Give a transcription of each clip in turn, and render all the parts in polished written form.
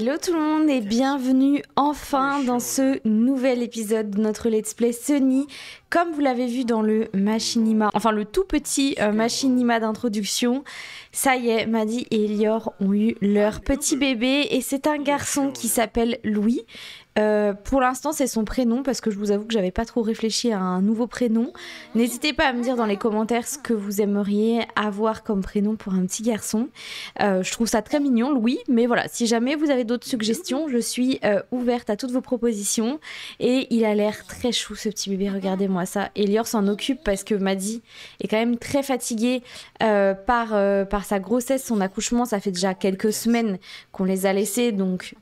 Hello tout le monde et bienvenue enfin dans ce nouvel épisode de notre Let's Play Sunny. Comme vous l'avez vu dans le machinima, enfin le tout petit machinima d'introduction, ça y est, Maddy et Elior ont eu leur petit bébé et c'est un garçon qui s'appelle Louis. Pour l'instant c'est son prénom parce que je vous avoue que j'avais pas trop réfléchi à un nouveau prénom. N'hésitez pas à me dire dans les commentaires ce que vous aimeriez avoir comme prénom pour un petit garçon. Je trouve ça très mignon Louis, mais voilà, si jamais vous avez d'autres suggestions, je suis ouverte à toutes vos propositions. Et il a l'air très chou ce petit bébé, regardez-moi ça. Elior s'en occupe parce que Maddy est quand même très fatiguée par sa grossesse, son accouchement. Ça fait déjà quelques semaines qu'on les a laissés, donc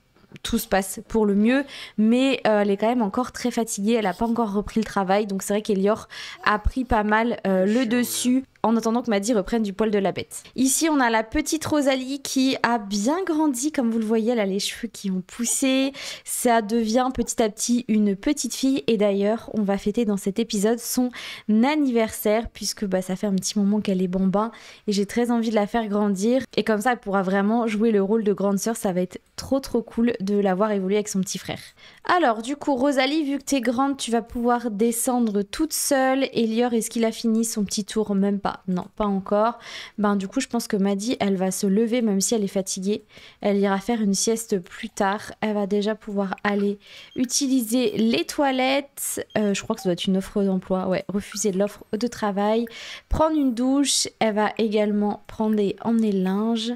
tout se passe pour le mieux, mais elle est quand même encore très fatiguée, elle n'a pas encore repris le travail, donc c'est vrai qu'Elior a pris pas mal le dessus en attendant que Maddy reprenne du poil de la bête. Ici, on a la petite Rosalie qui a bien grandi, comme vous le voyez, elle a les cheveux qui ont poussé, ça devient petit à petit une petite fille, et d'ailleurs, on va fêter dans cet épisode son anniversaire, puisque ça fait un petit moment qu'elle est bambin, et j'ai très envie de la faire grandir, et comme ça, elle pourra vraiment jouer le rôle de grande sœur, ça va être trop cool de la voir évoluer avec son petit frère. Alors, du coup, Rosalie, vu que t'es grande, tu vas pouvoir descendre toute seule. Elior, est-ce qu'il a fini son petit tour? Même pas. Non, pas encore. Du coup, je pense que Maddy, elle va se lever, même si elle est fatiguée. Elle ira faire une sieste plus tard. Elle va déjà pouvoir aller utiliser les toilettes. Je crois que ça doit être une offre d'emploi. Ouais, refuser l'offre de travail. Prendre une douche. Elle va également emmener le linge.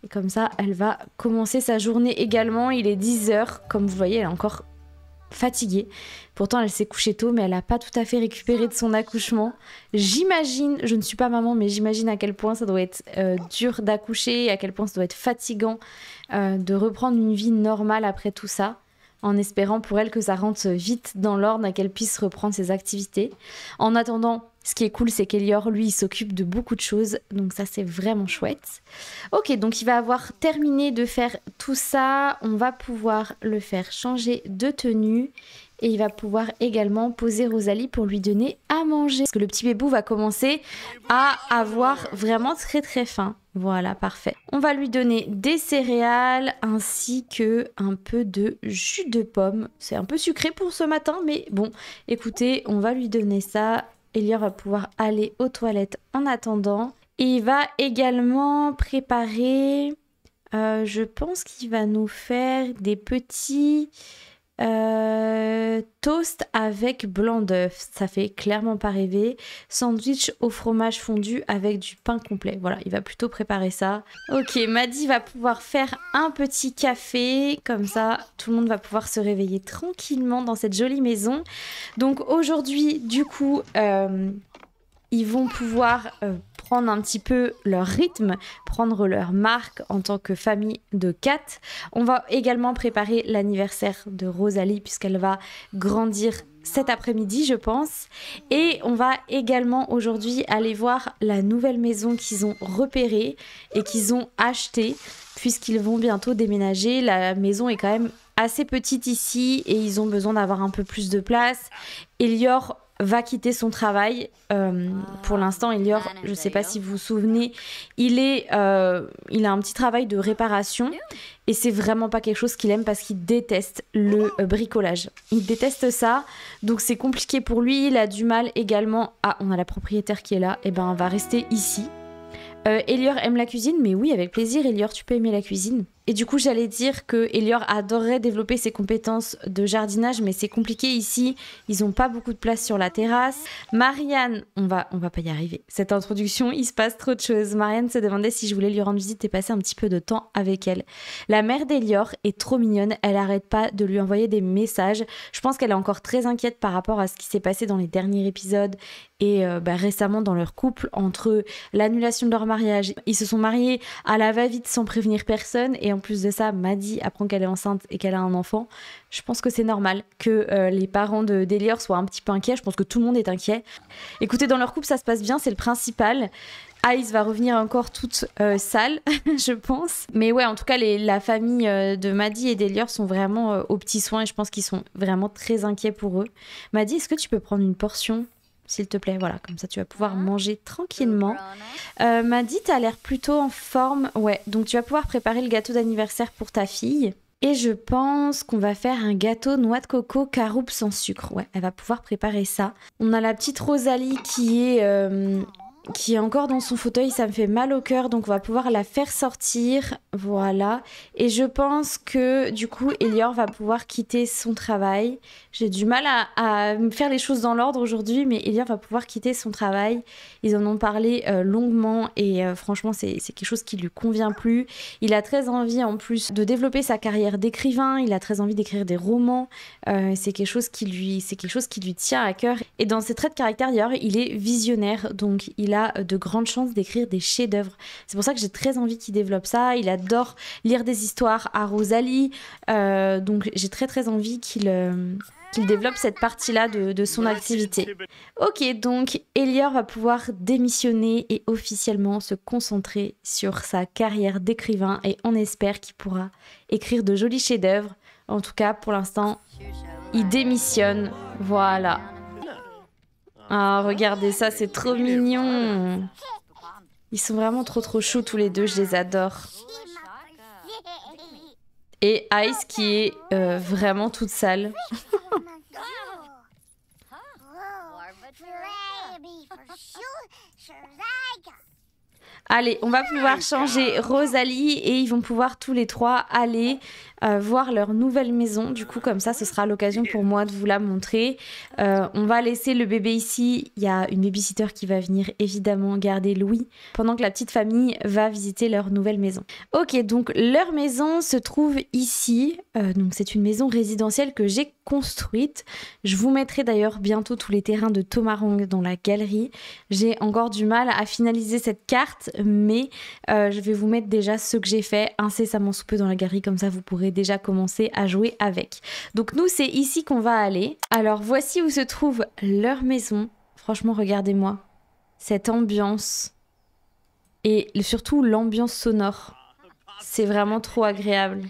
Et comme ça, elle va commencer sa journée également. Il est 10h. Comme vous voyez, elle est encore fatiguée. Pourtant, elle s'est couchée tôt, mais elle n'a pas tout à fait récupéré de son accouchement. J'imagine, je ne suis pas maman, mais j'imagine à quel point ça doit être dur d'accoucher, à quel point ça doit être fatigant de reprendre une vie normale après tout ça, en espérant pour elle que ça rentre vite dans l'ordre et qu'elle puisse reprendre ses activités. En attendant, ce qui est cool, c'est qu'Elior, lui, il s'occupe de beaucoup de choses, donc ça, c'est vraiment chouette. Ok, donc il va avoir terminé de faire tout ça, on va pouvoir le faire changer de tenue, et il va pouvoir également poser Rosalie pour lui donner à manger. Parce que le petit bébou va commencer à avoir vraiment très faim. Voilà, parfait. On va lui donner des céréales ainsi que un peu de jus de pomme. C'est un peu sucré pour ce matin, mais bon, écoutez, on va lui donner ça. Elior va pouvoir aller aux toilettes en attendant. Et il va également préparer... je pense qu'il va nous faire des petits... toast avec blanc d'œuf, ça fait clairement pas rêver. Sandwich au fromage fondu avec du pain complet. Voilà, il va plutôt préparer ça. Ok, Maddy va pouvoir faire un petit café, comme ça tout le monde va pouvoir se réveiller tranquillement dans cette jolie maison. Donc aujourd'hui, du coup, ils vont pouvoir prendre un petit peu leur rythme, prendre leur marque en tant que famille de 4. On va également préparer l'anniversaire de Rosalie puisqu'elle va grandir cet après-midi, je pense. Et on va également aujourd'hui aller voir la nouvelle maison qu'ils ont repérée et qu'ils ont achetée puisqu'ils vont bientôt déménager. La maison est quand même assez petite ici et ils ont besoin d'avoir un peu plus de place. Elior va quitter son travail. Pour l'instant, Elior, je ne sais pas si vous vous souvenez, il a un petit travail de réparation et c'est vraiment pas quelque chose qu'il aime parce qu'il déteste le bricolage. Il déteste ça, donc c'est compliqué pour lui. Il a du mal également. Ah, on a la propriétaire qui est là. Et on va rester ici. Elior aime la cuisine, mais oui, avec plaisir, Elior, tu peux aimer la cuisine. Et du coup, j'allais dire que Elior adorerait développer ses compétences de jardinage, mais c'est compliqué ici. Ils n'ont pas beaucoup de place sur la terrasse. Marianne, on va pas y arriver. Cette introduction, il se passe trop de choses. Marianne se demandait si je voulais lui rendre visite et passer un petit peu de temps avec elle. La mère d'Elior est trop mignonne. Elle arrête pas de lui envoyer des messages. Je pense qu'elle est encore très inquiète par rapport à ce qui s'est passé dans les derniers épisodes et récemment dans leur couple, entre l'annulation de leur mariage. Ils se sont mariés à la va-vite sans prévenir personne et en plus de ça, Maddy apprend qu'elle est enceinte et qu'elle a un enfant. Je pense que c'est normal que les parents d'Elior soient un petit peu inquiets. Je pense que tout le monde est inquiet. Écoutez, dans leur couple, ça se passe bien, c'est le principal. Ice va revenir encore toute sale, je pense. Mais ouais, en tout cas, la famille de Maddy et d'Elior sont vraiment aux petits soins et je pense qu'ils sont vraiment très inquiets pour eux. Maddy, est-ce que tu peux prendre une portion ? S'il te plaît, voilà, comme ça tu vas pouvoir manger tranquillement. Maddy, t'as l'air plutôt en forme. Ouais, donc tu vas pouvoir préparer le gâteau d'anniversaire pour ta fille. Et je pense qu'on va faire un gâteau noix de coco caroube sans sucre. Ouais, elle va pouvoir préparer ça. On a la petite Rosalie qui est encore dans son fauteuil, ça me fait mal au cœur, donc on va pouvoir la faire sortir, voilà. Et je pense que du coup, Elior va pouvoir quitter son travail. J'ai du mal à faire les choses dans l'ordre aujourd'hui, mais Elior va pouvoir quitter son travail. Ils en ont parlé longuement et franchement, c'est quelque chose qui lui convient plus. Il a très envie en plus de développer sa carrière d'écrivain, il a très envie d'écrire des romans. C'est quelque chose qui lui tient à cœur. Et dans ses traits de caractère, d'ailleurs, il est visionnaire, donc il a de grandes chances d'écrire des chefs-d'œuvre. C'est pour ça que j'ai très envie qu'il développe ça. Il adore lire des histoires à Rosalie, donc j'ai très envie qu'il développe cette partie-là de son activité. Ok, donc Elior va pouvoir démissionner et officiellement se concentrer sur sa carrière d'écrivain et on espère qu'il pourra écrire de jolis chefs-d'œuvre. En tout cas, pour l'instant, il démissionne. Voilà. Ah, regardez ça, c'est trop mignon. Ils sont vraiment trop choux tous les deux, je les adore. Et Ice qui est vraiment toute sale. Allez, on va pouvoir changer Rosalie et ils vont pouvoir tous les trois aller voir leur nouvelle maison. Du coup, comme ça, ce sera l'occasion pour moi de vous la montrer. On va laisser le bébé ici. Il y a une babysitter qui va venir évidemment garder Louis pendant que la petite famille va visiter leur nouvelle maison. Ok, donc leur maison se trouve ici. Donc c'est une maison résidentielle que j'ai construite. Je vous mettrai d'ailleurs bientôt tous les terrains de Tomarang dans la galerie. J'ai encore du mal à finaliser cette carte, mais je vais vous mettre déjà ce que j'ai fait incessamment sous peu dans la galerie, comme ça vous pourrez déjà commencer à jouer avec. Donc nous, c'est ici qu'on va aller. Alors voici où se trouve leur maison. Franchement, regardez-moi cette ambiance et surtout l'ambiance sonore. C'est vraiment trop agréable.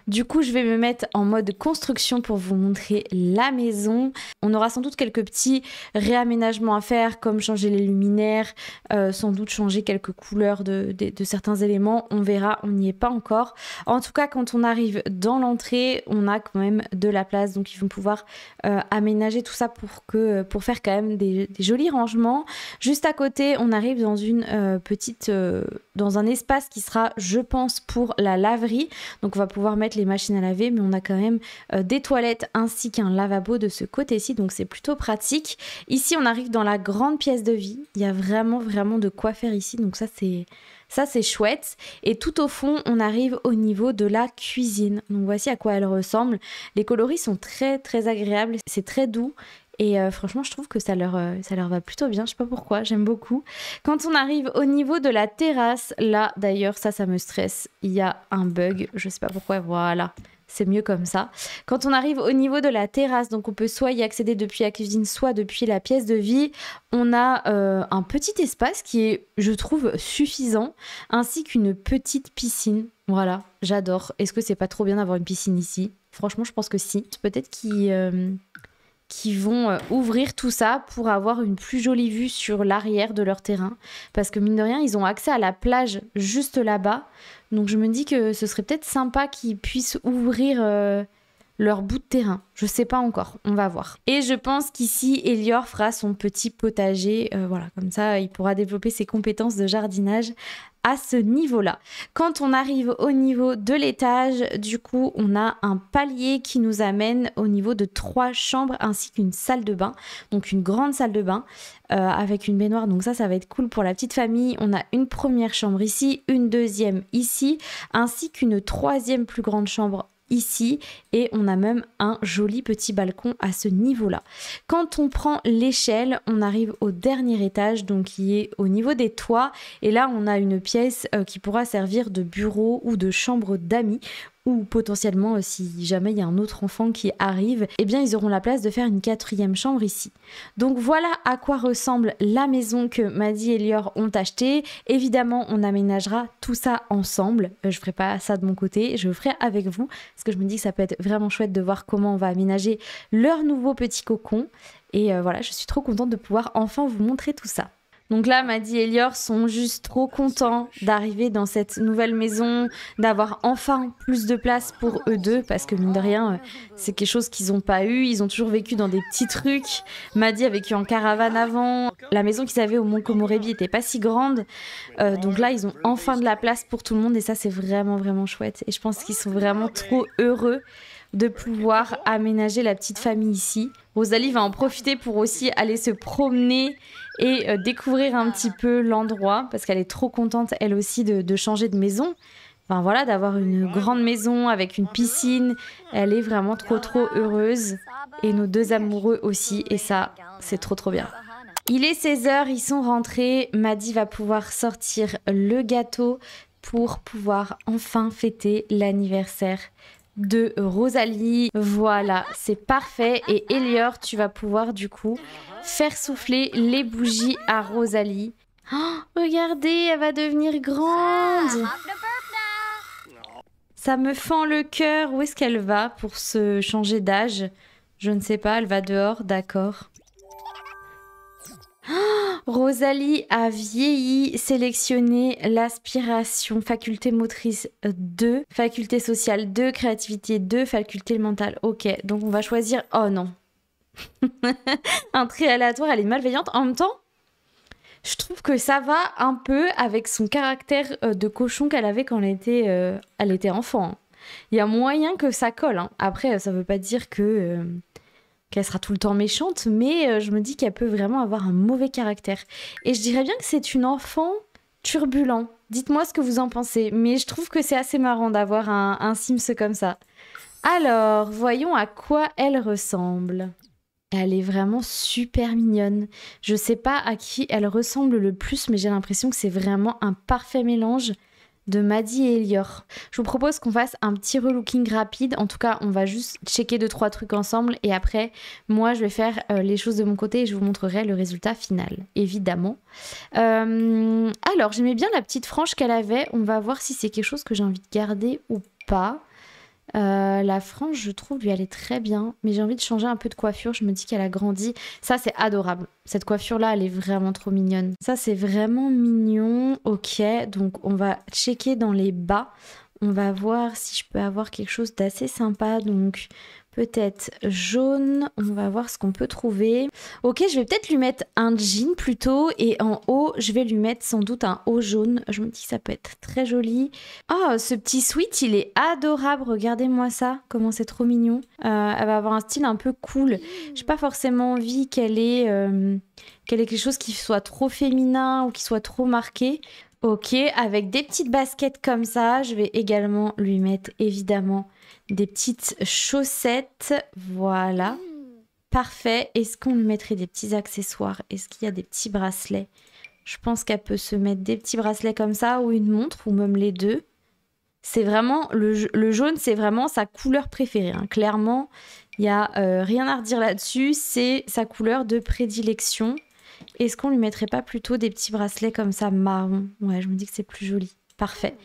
Du coup, je vais me mettre en mode construction pour vous montrer la maison. On aura sans doute quelques petits réaménagements à faire, comme changer les luminaires, sans doute changer quelques couleurs de certains éléments. On verra, on n'y est pas encore. En tout cas, quand on arrive dans l'entrée, on a quand même de la place. Donc, ils vont pouvoir aménager tout ça pour faire quand même des jolis rangements. Juste à côté, on arrive dans dans un espace qui sera, je pense, pour la laverie. Donc, on va pouvoir mettre les machines à laver, mais on a quand même des toilettes ainsi qu'un lavabo de ce côté-ci, donc c'est plutôt pratique. Ici, on arrive dans la grande pièce de vie. Il y a vraiment de quoi faire ici, donc ça c'est chouette. Et tout au fond, on arrive au niveau de la cuisine. Donc voici à quoi elle ressemble. Les coloris sont très agréables, c'est très doux. Et franchement, je trouve que ça leur va plutôt bien. Je sais pas pourquoi, j'aime beaucoup. Quand on arrive au niveau de la terrasse, là d'ailleurs, ça me stresse. Il y a un bug, je sais pas pourquoi, voilà. C'est mieux comme ça. Quand on arrive au niveau de la terrasse, donc on peut soit y accéder depuis la cuisine, soit depuis la pièce de vie, on a un petit espace qui est, je trouve, suffisant, ainsi qu'une petite piscine. Voilà, j'adore. Est-ce que c'est pas trop bien d'avoir une piscine ici? Franchement, je pense que si. Peut-être qui vont ouvrir tout ça pour avoir une plus jolie vue sur l'arrière de leur terrain. Parce que mine de rien, ils ont accès à la plage juste là-bas. Donc je me dis que ce serait peut-être sympa qu'ils puissent ouvrir leur bout de terrain. Je sais pas encore, on va voir. Et je pense qu'ici, Elior fera son petit potager. Voilà, comme ça, il pourra développer ses compétences de jardinage à ce niveau-là. Quand on arrive au niveau de l'étage, du coup, on a un palier qui nous amène au niveau de 3 chambres ainsi qu'une salle de bain. Donc une grande salle de bain avec une baignoire. Donc ça va être cool pour la petite famille. On a une première chambre ici, une deuxième ici, ainsi qu'une troisième plus grande chambre ici, et on a même un joli petit balcon à ce niveau-là. Quand on prend l'échelle, on arrive au dernier étage, donc qui est au niveau des toits, et là on a une pièce qui pourra servir de bureau ou de chambre d'amis, ou potentiellement, si jamais il y a un autre enfant qui arrive, eh bien ils auront la place de faire une 4e chambre ici. Donc voilà à quoi ressemble la maison que Maddy et Elior ont achetée. Évidemment, on aménagera tout ça ensemble. Je ferai pas ça de mon côté, je le ferai avec vous, parce que je me dis que ça peut être vraiment chouette de voir comment on va aménager leur nouveau petit cocon. Et voilà, je suis trop contente de pouvoir enfin vous montrer tout ça. Donc là, Maddie et Lior sont juste trop contents d'arriver dans cette nouvelle maison, d'avoir enfin plus de place pour eux deux, parce que mine de rien, c'est quelque chose qu'ils n'ont pas eu. Ils ont toujours vécu dans des petits trucs. Maddie a vécu en caravane avant. La maison qu'ils avaient au Mont Komorebi n'était pas si grande. Donc là, ils ont enfin de la place pour tout le monde et ça, c'est vraiment, vraiment chouette. Et je pense qu'ils sont vraiment trop heureux de pouvoir aménager la petite famille ici. Rosalie va en profiter pour aussi aller se promener et découvrir un petit peu l'endroit parce qu'elle est trop contente elle aussi de changer de maison. Enfin voilà, d'avoir une grande maison avec une piscine. Elle est vraiment trop heureuse et nos deux amoureux aussi et ça, c'est trop bien. Il est 16h, ils sont rentrés. Maddie va pouvoir sortir le gâteau pour pouvoir enfin fêter l'anniversaire de Rosalie. Voilà, c'est parfait. Et Elior, tu vas pouvoir du coup faire souffler les bougies à Rosalie. Oh, regardez, elle va devenir grande. Ça me fend le cœur. Où est-ce qu'elle va pour se changer d'âge? Je ne sais pas, elle va dehors, d'accord. Rosalie a vieilli, sélectionné l'aspiration, faculté motrice 2, faculté sociale 2, créativité 2, faculté mentale. Ok, donc on va choisir... Oh non. Un trait aléatoire, elle est malveillante. En même temps, je trouve que ça va un peu avec son caractère de cochon qu'elle avait quand elle était enfant. Il y a moyen que ça colle. Hein. Après, ça veut pas dire que... qu'elle sera tout le temps méchante, mais je me dis qu'elle peut vraiment avoir un mauvais caractère. Et je dirais bien que c'est une enfant turbulent. Dites-moi ce que vous en pensez, mais je trouve que c'est assez marrant d'avoir un Sims comme ça. Alors, voyons à quoi elle ressemble. Elle est vraiment super mignonne. Je sais pas à qui elle ressemble le plus, mais j'ai l'impression que c'est vraiment un parfait mélange de Maddie et Elior. Je vous propose qu'on fasse un petit relooking rapide. En tout cas, on va juste checker 2-3 trucs ensemble et après, moi, je vais faire les choses de mon côté et je vous montrerai le résultat final, évidemment. Alors, j'aimais bien la petite frange qu'elle avait. On va voir si c'est quelque chose que j'ai envie de garder ou pas. La frange, je trouve, lui, elle est très bien. Mais j'ai envie de changer un peu de coiffure. Je me dis qu'elle a grandi. Ça, c'est adorable. Cette coiffure-là, elle est vraiment trop mignonne. Ça, c'est vraiment mignon. Ok, donc on va checker dans les bas. On va voir si je peux avoir quelque chose d'assez sympa. Donc, peut-être jaune. On va voir ce qu'on peut trouver. Ok, je vais peut-être lui mettre un jean plutôt. Et en haut, je vais lui mettre sans doute un haut jaune. Je me dis que ça peut être très joli. Oh, ce petit sweat, il est adorable. Regardez-moi ça. Comment c'est trop mignon. Elle va avoir un style un peu cool. J'ai pas forcément envie qu'elle ait quelque chose qui soit trop féminin ou qui soit trop marqué. Ok, avec des petites baskets comme ça, je vais également lui mettre évidemment des petites chaussettes. Voilà, parfait. Est-ce qu'on lui mettrait des petits accessoires? Est-ce qu'il y a des petits bracelets? Je pense qu'elle peut se mettre des petits bracelets comme ça ou une montre ou même les deux. C'est vraiment, le jaune, c'est vraiment sa couleur préférée. Hein. Clairement, il n'y a rien à redire là-dessus. C'est sa couleur de prédilection. Est-ce qu'on lui mettrait pas plutôt des petits bracelets comme ça marron? Ouais, je me dis que c'est plus joli. Parfait.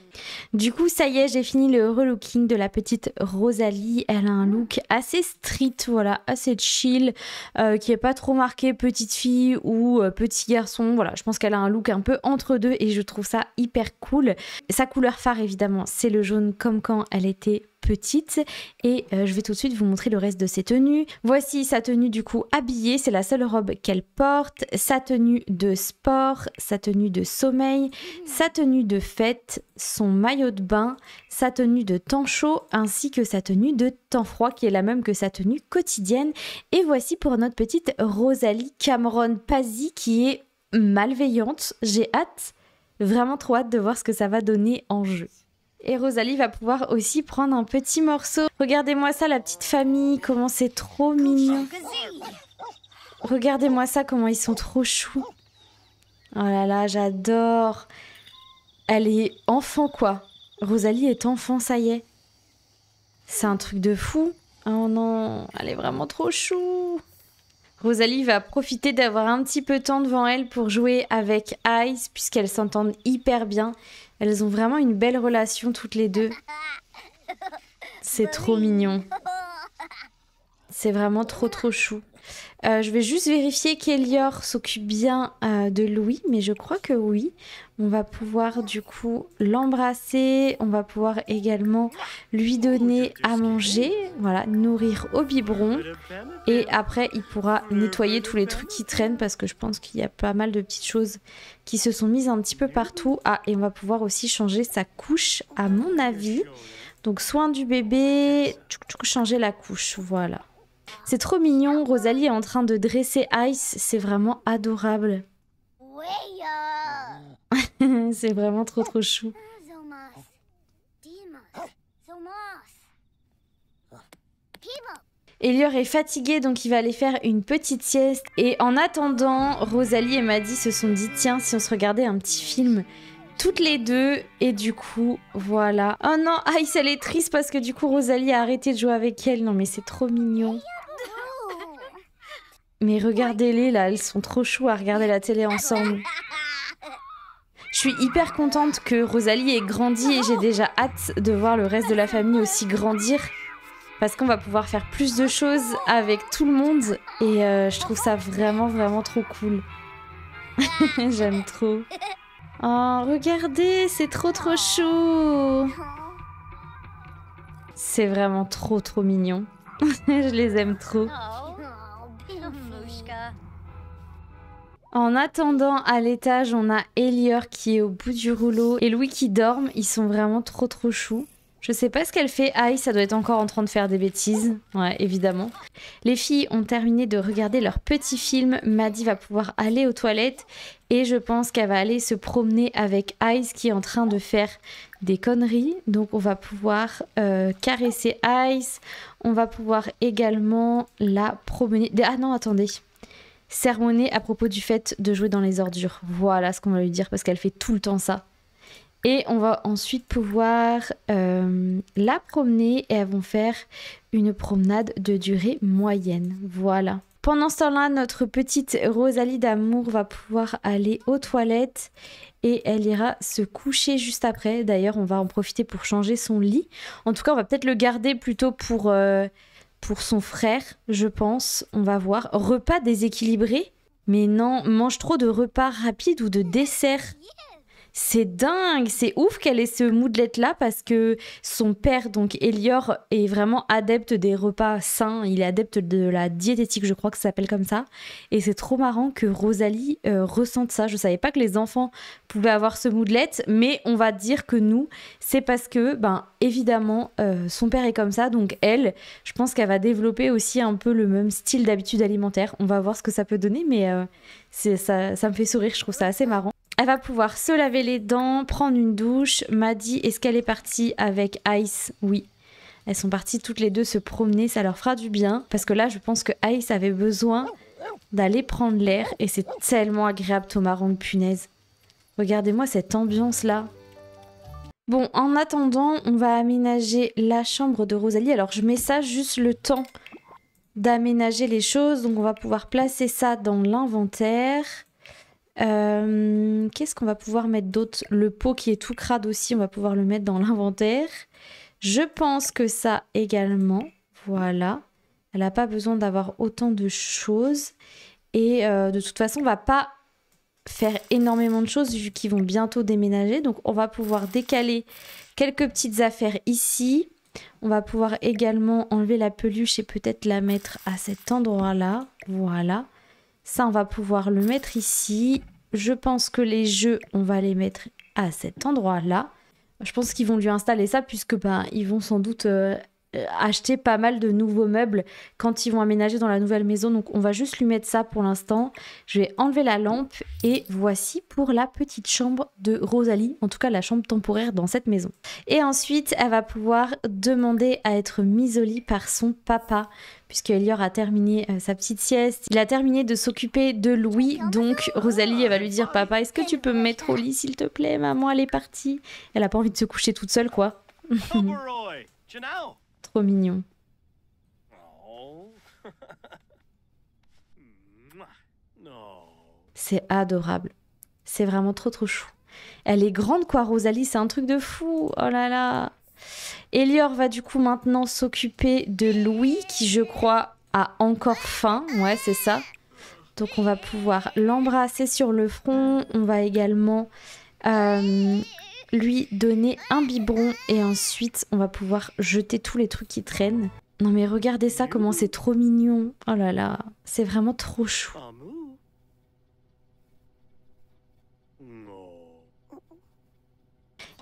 Du coup, ça y est, j'ai fini le relooking de la petite Rosalie. Elle a un look assez street, voilà, assez chill, qui est pas trop marqué petite fille ou petit garçon. Voilà, je pense qu'elle a un look un peu entre deux et je trouve ça hyper cool. Sa couleur phare, évidemment, c'est le jaune comme quand elle était petite et je vais tout de suite vous montrer le reste de ses tenues. Voici sa tenue du coup habillée, c'est la seule robe qu'elle porte, sa tenue de sport, sa tenue de sommeil, sa tenue de fête, son maillot de bain, sa tenue de temps chaud ainsi que sa tenue de temps froid qui est la même que sa tenue quotidienne. Et voici pour notre petite Rosalie Cameron Pazzi qui est malveillante. J'ai hâte, vraiment trop hâte de voir ce que ça va donner en jeu. Et Rosalie va pouvoir aussi prendre un petit morceau. Regardez-moi ça, la petite famille, comment c'est trop mignon. Regardez-moi ça, comment ils sont trop choux. Oh là là, j'adore. Elle est enfant, quoi. Rosalie est enfant, ça y est. C'est un truc de fou. Oh non, elle est vraiment trop chou. Rosalie va profiter d'avoir un petit peu de temps devant elle pour jouer avec Ice, puisqu'elles s'entendent hyper bien. Elles ont vraiment une belle relation toutes les deux. C'est trop mignon. C'est vraiment trop chou. Je vais juste vérifier qu'Elior s'occupe bien de Louis, mais je crois que oui. On va pouvoir du coup l'embrasser, on va pouvoir également lui donner à manger, voilà, nourrir au biberon. Et après, il pourra nettoyer tous les trucs qui traînent parce que je pense qu'il y a pas mal de petites choses qui se sont mises un petit peu partout. Ah, et on va pouvoir aussi changer sa couche, à mon avis. Donc, soin du bébé, changer la couche, voilà. C'est trop mignon, Rosalie est en train de dresser Ice, c'est vraiment adorable. C'est vraiment trop chou. Elior est fatigué, donc il va aller faire une petite sieste. Et en attendant, Rosalie et Maddie se sont dit, tiens, si on se regardait un petit film toutes les deux, et du coup, voilà. Oh non, Ice, elle est triste parce que du coup, Rosalie a arrêté de jouer avec elle. Non, mais c'est trop mignon. Mais regardez-les, là, elles sont trop chou à regarder la télé ensemble. Je suis hyper contente que Rosalie ait grandi et j'ai déjà hâte de voir le reste de la famille aussi grandir. Parce qu'on va pouvoir faire plus de choses avec tout le monde. Et je trouve ça vraiment trop cool. J'aime trop. Oh, regardez, c'est trop chou. C'est vraiment trop mignon. Je les aime trop. En attendant, à l'étage, on a Elior qui est au bout du rouleau et Louis qui dorment. Ils sont vraiment trop choux. Je sais pas ce qu'elle fait. Aïe, ça doit être encore en train de faire des bêtises. Ouais, évidemment. Les filles ont terminé de regarder leur petit film. Maddie va pouvoir aller aux toilettes. Et je pense qu'elle va aller se promener avec Ice qui est en train de faire des conneries. Donc on va pouvoir caresser Ice. On va pouvoir également la promener. Ah non, attendez. Sermonner à propos du fait de jouer dans les ordures. Voilà ce qu'on va lui dire parce qu'elle fait tout le temps ça. Et on va ensuite pouvoir la promener et elles vont faire une promenade de durée moyenne. Voilà. Pendant ce temps-là, notre petite Rosalie d'amour va pouvoir aller aux toilettes et elle ira se coucher juste après. D'ailleurs, on va en profiter pour changer son lit. En tout cas, on va peut-être le garder plutôt pour son frère, je pense. On va voir. Repas déséquilibré. Mais non, mange trop de repas rapides ou de desserts. C'est dingue, c'est ouf qu'elle ait ce moodlet-là parce que son père, donc Elior, est vraiment adepte des repas sains. Il est adepte de la diététique, je crois que ça s'appelle comme ça. Et c'est trop marrant que Rosalie ressente ça. Je savais pas que les enfants pouvaient avoir ce moodlet, mais on va dire que nous, c'est parce que, évidemment, son père est comme ça. Donc elle, je pense qu'elle va développer aussi un peu le même style d'habitude alimentaire. On va voir ce que ça peut donner, mais ça me fait sourire, je trouve ça assez marrant. Elle va pouvoir se laver les dents, prendre une douche. Maddie, est-ce qu'elle est partie avec Ice? Oui. Elles sont parties toutes les deux se promener, ça leur fera du bien. Parce que là, je pense que Ice avait besoin d'aller prendre l'air. Et c'est tellement agréable, Thomarang, punaise. Regardez-moi cette ambiance-là. Bon, en attendant, on va aménager la chambre de Rosalie. Alors, je mets ça juste le temps d'aménager les choses. Donc, on va pouvoir placer ça dans l'inventaire. Qu'est-ce qu'on va pouvoir mettre d'autre? Le pot qui est tout crade aussi, on va pouvoir le mettre dans l'inventaire. Je pense que ça également, voilà. Elle n'a pas besoin d'avoir autant de choses. Et de toute façon, on va pas faire énormément de choses vu qu'ils vont bientôt déménager. Donc on va pouvoir décaler quelques petites affaires ici. On va pouvoir également enlever la peluche et peut-être la mettre à cet endroit-là. Voilà. Ça, on va pouvoir le mettre ici. Je pense que les jeux, on va les mettre à cet endroit-là. Je pense qu'ils vont lui installer ça puisque ils vont sans doute acheter pas mal de nouveaux meubles quand ils vont aménager dans la nouvelle maison. Donc on va juste lui mettre ça pour l'instant. Je vais enlever la lampe et voici pour la petite chambre de Rosalie. En tout cas la chambre temporaire dans cette maison. Et ensuite elle va pouvoir demander à être mise au lit par son papa puisque Elior a terminé sa petite sieste. Il a terminé de s'occuper de Louis. Donc Rosalie elle va lui dire: papa, est-ce que tu peux me mettre au lit s'il te plaît? Maman elle est partie. Elle a pas envie de se coucher toute seule quoi. Trop mignon. C'est adorable. C'est vraiment trop chou. Elle est grande quoi, Rosalie, c'est un truc de fou. Oh là là. Elior va du coup maintenant s'occuper de Louis qui, je crois, a encore faim. Ouais, c'est ça. Donc on va pouvoir l'embrasser sur le front. On va également lui donner un biberon. Et ensuite, on va pouvoir jeter tous les trucs qui traînent. Non mais regardez ça, comment c'est trop mignon. Oh là là, c'est vraiment trop chou.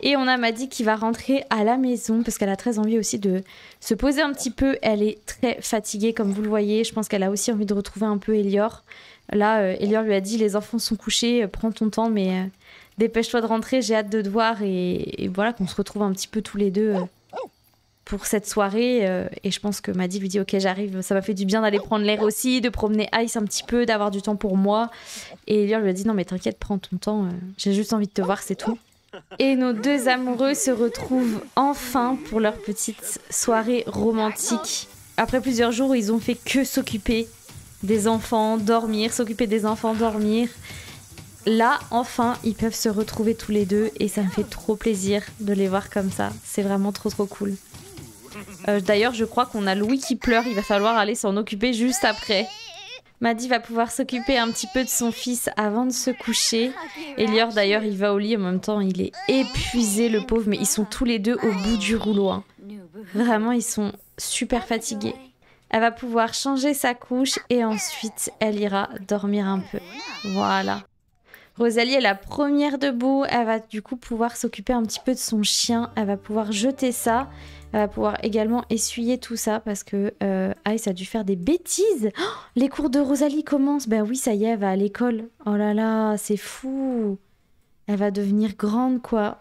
Et on a Maddie qui va rentrer à la maison parce qu'elle a très envie aussi de se poser un petit peu. Elle est très fatiguée comme vous le voyez. Je pense qu'elle a aussi envie de retrouver un peu Elior. Là, Elior lui a dit les enfants sont couchés, prends ton temps mais dépêche-toi de rentrer, j'ai hâte de te voir. Et voilà, qu'on se retrouve un petit peu tous les deux pour cette soirée. Et je pense que Maddie lui dit ok j'arrive, ça m'a fait du bien d'aller prendre l'air aussi, de promener Ice un petit peu, d'avoir du temps pour moi. Et Elior lui a dit non mais t'inquiète, prends ton temps, j'ai juste envie de te voir, c'est tout. Et nos deux amoureux se retrouvent enfin pour leur petite soirée romantique. Après plusieurs jours où ils ont fait que s'occuper des enfants, dormir, s'occuper des enfants, dormir. Là, enfin, ils peuvent se retrouver tous les deux et ça me fait trop plaisir de les voir comme ça. C'est vraiment trop cool. D'ailleurs, je crois qu'on a Louis qui pleure, il va falloir aller s'en occuper juste après. Maddie va pouvoir s'occuper un petit peu de son fils avant de se coucher. Elior d'ailleurs il va au lit en même temps, il est épuisé le pauvre, mais ils sont tous les deux au bout du rouleau. Hein. Vraiment ils sont super fatigués. Elle va pouvoir changer sa couche et ensuite elle ira dormir un peu. Voilà. Rosalie est la première debout, elle va du coup pouvoir s'occuper un petit peu de son chien, elle va pouvoir jeter ça. Elle va pouvoir également essuyer tout ça parce que Ice a dû faire des bêtises. Oh, les cours de Rosalie commencent. Ben oui, ça y est, elle va à l'école. Oh là là, c'est fou. Elle va devenir grande, quoi.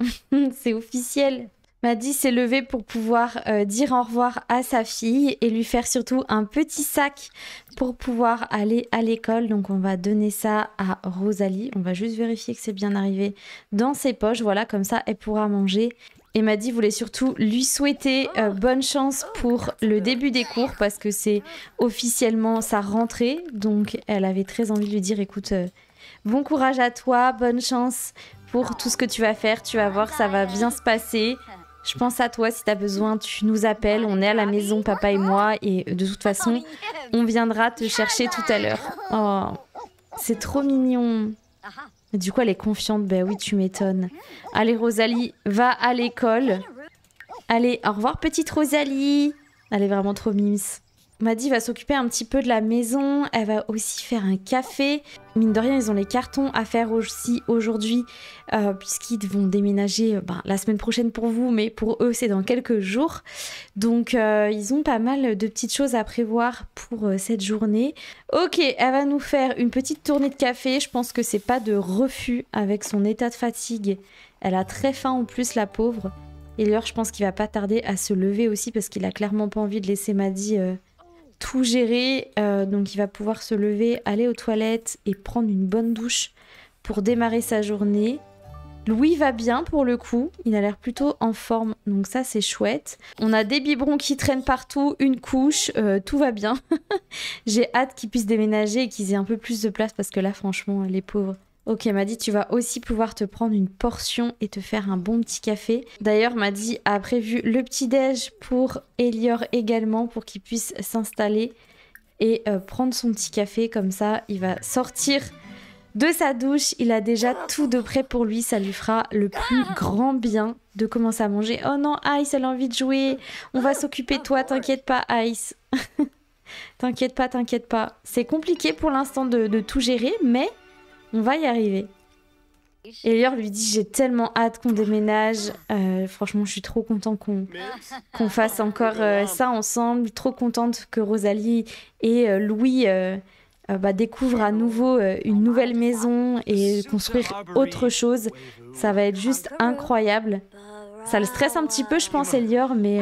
C'est officiel. Maddie s'est levée pour pouvoir dire au revoir à sa fille et lui faire surtout un petit sac pour pouvoir aller à l'école. Donc on va donner ça à Rosalie. On va juste vérifier que c'est bien arrivé dans ses poches. Voilà, comme ça, elle pourra manger. Et Maddie voulait surtout lui souhaiter bonne chance pour le début des cours parce que c'est officiellement sa rentrée. Donc elle avait très envie de lui dire écoute, bon courage à toi, bonne chance pour tout ce que tu vas faire. Tu vas voir, ça va bien se passer. Je pense à toi, si tu as besoin, tu nous appelles. On est à la maison, papa et moi. Et de toute façon, on viendra te chercher tout à l'heure. Oh, c'est trop mignon. Du coup, elle est confiante. Ben oui, tu m'étonnes. Allez, Rosalie, va à l'école. Allez, au revoir, petite Rosalie. Elle est vraiment trop mimes. Maddie va s'occuper un petit peu de la maison. Elle va aussi faire un café. Mine de rien, ils ont les cartons à faire aussi aujourd'hui, puisqu'ils vont déménager la semaine prochaine pour vous, mais pour eux, c'est dans quelques jours. Donc, ils ont pas mal de petites choses à prévoir pour cette journée. Ok, elle va nous faire une petite tournée de café. Je pense que c'est pas de refus avec son état de fatigue. Elle a très faim en plus, la pauvre. Et d'ailleurs, je pense qu'il va pas tarder à se lever aussi, parce qu'il a clairement pas envie de laisser Maddie tout gérer, donc il va pouvoir se lever, aller aux toilettes et prendre une bonne douche pour démarrer sa journée. Louis va bien pour le coup, il a l'air plutôt en forme, donc ça c'est chouette. On a des biberons qui traînent partout, une couche, tout va bien. J'ai hâte qu'ils puissent déménager et qu'ils aient un peu plus de place parce que là franchement les pauvres. Ok, Maddie, tu vas aussi pouvoir te prendre une portion et te faire un bon petit café. D'ailleurs, Maddie a prévu le petit-déj pour Elior également, pour qu'il puisse s'installer et prendre son petit café. Comme ça, il va sortir de sa douche. Il a déjà tout de prêt pour lui. Ça lui fera le plus grand bien de commencer à manger. Oh non, Ice, elle a envie de jouer. On va s'occuper de toi, t'inquiète pas, Ice. T'inquiète pas. C'est compliqué pour l'instant de tout gérer, mais... on va y arriver. Elior lui dit j'ai tellement hâte qu'on déménage. Franchement, je suis trop contente qu'on fasse encore ça ensemble. Trop contente que Rosalie et Louis découvrent à nouveau une nouvelle maison et construire autre chose. Ça va être juste incroyable. Ça le stresse un petit peu, je pense, Elior, mais...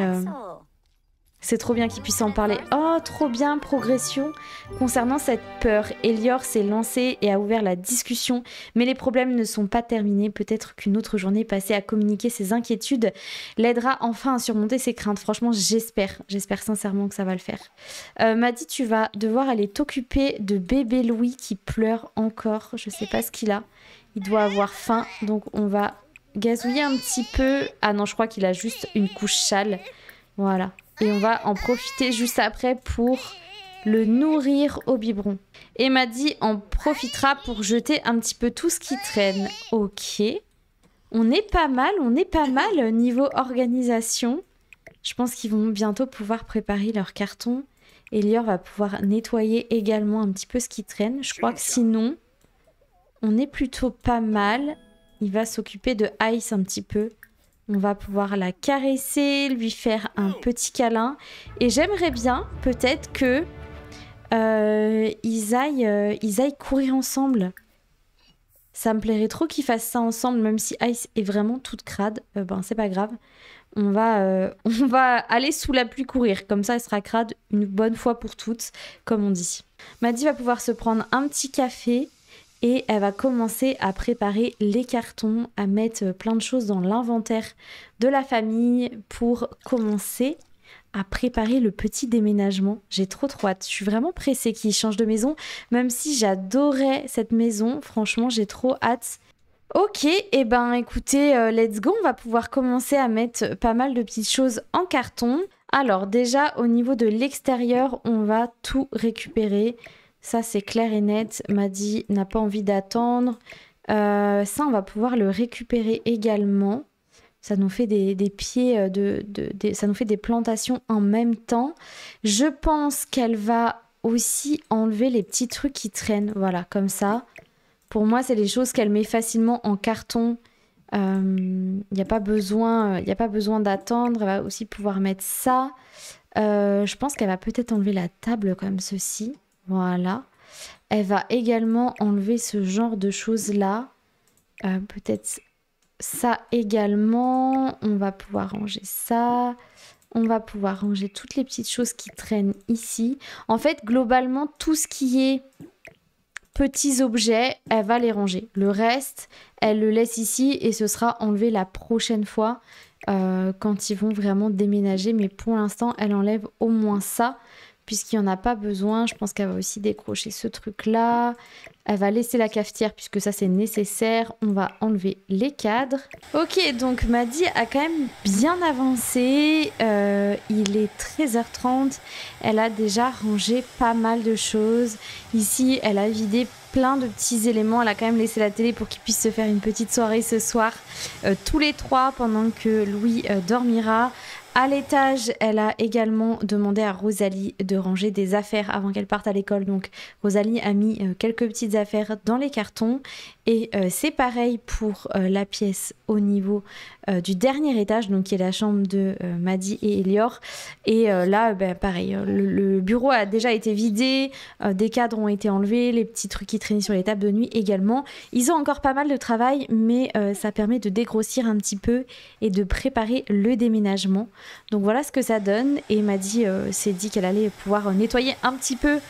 c'est trop bien qu'il puisse en parler. Oh, trop bien, progression. Concernant cette peur, Elior s'est lancé et a ouvert la discussion, mais les problèmes ne sont pas terminés. Peut-être qu'une autre journée passée à communiquer ses inquiétudes l'aidera enfin à surmonter ses craintes. Franchement, j'espère sincèrement que ça va le faire. Maddie, tu vas devoir aller t'occuper de bébé Louis qui pleure encore. Je sais pas ce qu'il a. Il doit avoir faim, donc on va gazouiller un petit peu. Ah non, je crois qu'il a juste une couche châle. Voilà. Et on va en profiter juste après pour le nourrir au biberon. Et Maddy en profitera pour jeter un petit peu tout ce qui traîne. Ok. On est pas mal niveau organisation. Je pense qu'ils vont bientôt pouvoir préparer leur carton. Elior va pouvoir nettoyer également un petit peu ce qui traîne. Je crois que sinon, on est plutôt pas mal. Il va s'occuper de Ice un petit peu. On va pouvoir la caresser, lui faire un petit câlin. Et j'aimerais bien, peut-être, que ils aillent courir ensemble. Ça me plairait trop qu'ils fassent ça ensemble, même si Ice est vraiment toute crade. Ben, c'est pas grave. On va aller sous la pluie courir. Comme ça, elle sera crade une bonne fois pour toutes, comme on dit. Maddy va pouvoir se prendre un petit café et elle va commencer à préparer les cartons, à mettre plein de choses dans l'inventaire de la famille pour commencer à préparer le petit déménagement. J'ai trop hâte. Je suis vraiment pressée qu'ils changent de maison, même si j'adorais cette maison. Franchement, j'ai trop hâte. Ok, et ben écoutez, let's go, on va pouvoir commencer à mettre pas mal de petites choses en carton. Alors déjà, au niveau de l'extérieur, on va tout récupérer. Ça, c'est clair et net. Maddy n'a pas envie d'attendre. Ça, on va pouvoir le récupérer également. Ça nous fait des pieds, ça nous fait des plantations en même temps. Je pense qu'elle va aussi enlever les petits trucs qui traînent, voilà, comme ça. Pour moi, c'est les choses qu'elle met facilement en carton. Il n'y a pas besoin d'attendre. Elle va aussi pouvoir mettre ça. Je pense qu'elle va peut-être enlever la table comme ceci. Voilà. Elle va également enlever ce genre de choses-là. Peut-être ça également. On va pouvoir ranger ça. On va pouvoir ranger toutes les petites choses qui traînent ici. En fait, globalement, tout ce qui est petits objets, elle va les ranger. Le reste, elle le laisse ici et ce sera enlevé la prochaine fois quand ils vont vraiment déménager. Mais pour l'instant, elle enlève au moins ça puisqu'il n'y en a pas besoin. Je pense qu'elle va aussi décrocher ce truc-là. Elle va laisser la cafetière puisque ça, c'est nécessaire. On va enlever les cadres. Ok, donc Maddy a quand même bien avancé. Il est 13h30. Elle a déjà rangé pas mal de choses. Ici, elle a vidé plein de petits éléments. Elle a quand même laissé la télé pour qu'ils puissent se faire une petite soirée ce soir. Tous les trois pendant que Louis dormira. À l'étage, elle a également demandé à Rosalie de ranger des affaires avant qu'elle parte à l'école. Donc Rosalie a mis quelques petites affaires dans les cartons. Et c'est pareil pour la pièce au niveau du dernier étage, donc qui est la chambre de Maddy et Elior. Et là, ben, pareil, le bureau a déjà été vidé, des cadres ont été enlevés, les petits trucs qui traînaient sur les tables de nuit également. Ils ont encore pas mal de travail, mais ça permet de dégrossir un petit peu et de préparer le déménagement. Donc voilà ce que ça donne. Et Maddy s'est dit qu'elle allait pouvoir nettoyer un petit peu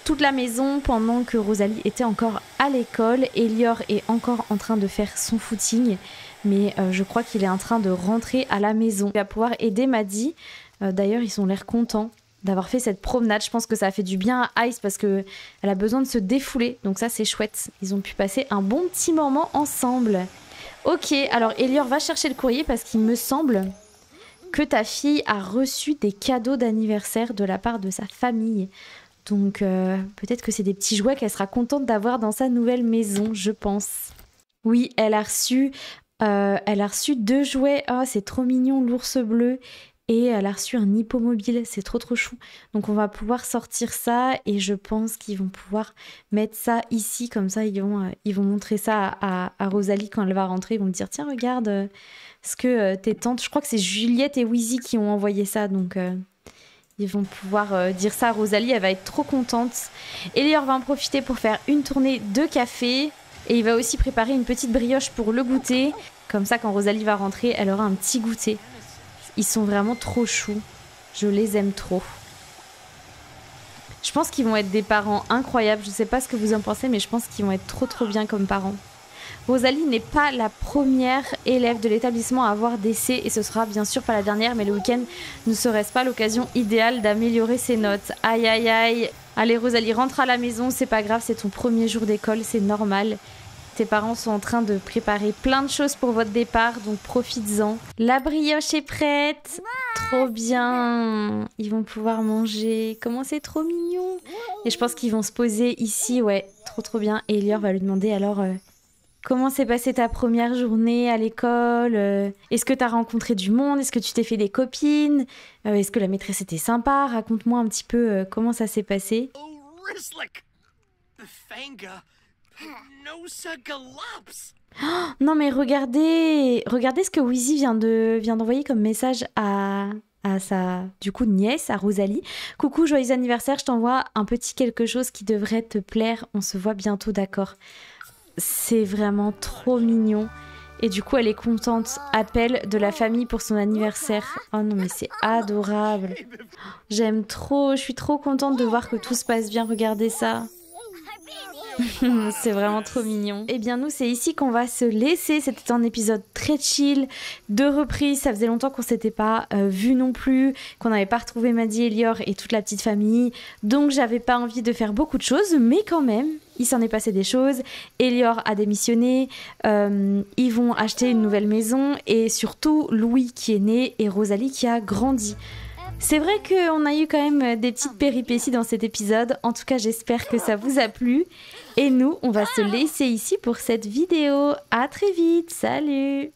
toute la maison pendant que Rosalie était encore à l'école. Elior est encore en train de faire son footing, mais je crois qu'il est en train de rentrer à la maison. Il va pouvoir aider Maddy. D'ailleurs, ils ont l'air contents d'avoir fait cette promenade. Je pense que ça a fait du bien à Ice parce qu'elle a besoin de se défouler. Donc ça, c'est chouette. Ils ont pu passer un bon petit moment ensemble. Ok, alors Elior va chercher le courrier parce qu'il me semble que ta fille a reçu des cadeaux d'anniversaire de la part de sa famille. Donc peut-être que c'est des petits jouets qu'elle sera contente d'avoir dans sa nouvelle maison, je pense. Oui, elle a reçu 2 jouets. Oh, c'est trop mignon, l'ours bleu. Et elle a reçu un hippomobile, c'est trop chou. Donc on va pouvoir sortir ça et je pense qu'ils vont pouvoir mettre ça ici. Comme ça, ils vont montrer ça à Rosalie quand elle va rentrer. Ils vont lui dire, tiens, regarde ce que tes tantes... Je crois que c'est Juliette et Wheezy qui ont envoyé ça, donc... Ils vont pouvoir dire ça à Rosalie, elle va être trop contente. Elior va en profiter pour faire une tournée de café. Et il va aussi préparer une petite brioche pour le goûter. Comme ça, quand Rosalie va rentrer, elle aura un petit goûter. Ils sont vraiment trop choux. Je les aime trop. Je pense qu'ils vont être des parents incroyables. Je sais pas ce que vous en pensez, mais je pense qu'ils vont être trop bien comme parents. Rosalie n'est pas la première élève de l'établissement à avoir des C et ce sera bien sûr pas la dernière, mais le week-end ne serait-ce pas l'occasion idéale d'améliorer ses notes. Aïe aïe aïe. Allez Rosalie, rentre à la maison, c'est pas grave, c'est ton premier jour d'école, c'est normal. tes parents sont en train de préparer plein de choses pour votre départ, donc profites-en. La brioche est prête. Trop bien. Ils vont pouvoir manger. Comment c'est trop mignon. Et je pense qu'ils vont se poser ici, ouais, trop bien. Et Elior va lui demander alors... comment s'est passée ta première journée à l'école? Est-ce que tu as rencontré du monde? Est-ce que tu t'es fait des copines? Est-ce que la maîtresse était sympa? Raconte-moi un petit peu comment ça s'est passé. Oh, non mais regardez ce que Wheezy vient d'envoyer comme message à sa du coup nièce, à Rosalie. Coucou, joyeux anniversaire, je t'envoie un petit quelque chose qui devrait te plaire. On se voit bientôt, d'accord? C'est vraiment trop mignon. Et du coup, elle est contente. Appel de la famille pour son anniversaire. Oh non, mais c'est adorable. J'aime trop. Je suis trop contente de voir que tout se passe bien. Regardez ça. C'est vraiment trop mignon. Et bien nous, c'est ici qu'on va se laisser. C'était un épisode très chill, de reprise. Ça faisait longtemps qu'on s'était pas vu non plus, qu'on n'avait pas retrouvé Maddie, Elior et toute la petite famille. Donc j'avais pas envie de faire beaucoup de choses, mais quand même, il s'en est passé des choses. Elior a démissionné, ils vont acheter une nouvelle maison et surtout Louis qui est né et Rosalie qui a grandi. C'est vrai qu'on a eu quand même des petites péripéties dans cet épisode. En tout cas, j'espère que ça vous a plu. Et nous, on va se laisser ici pour cette vidéo. À très vite. Salut!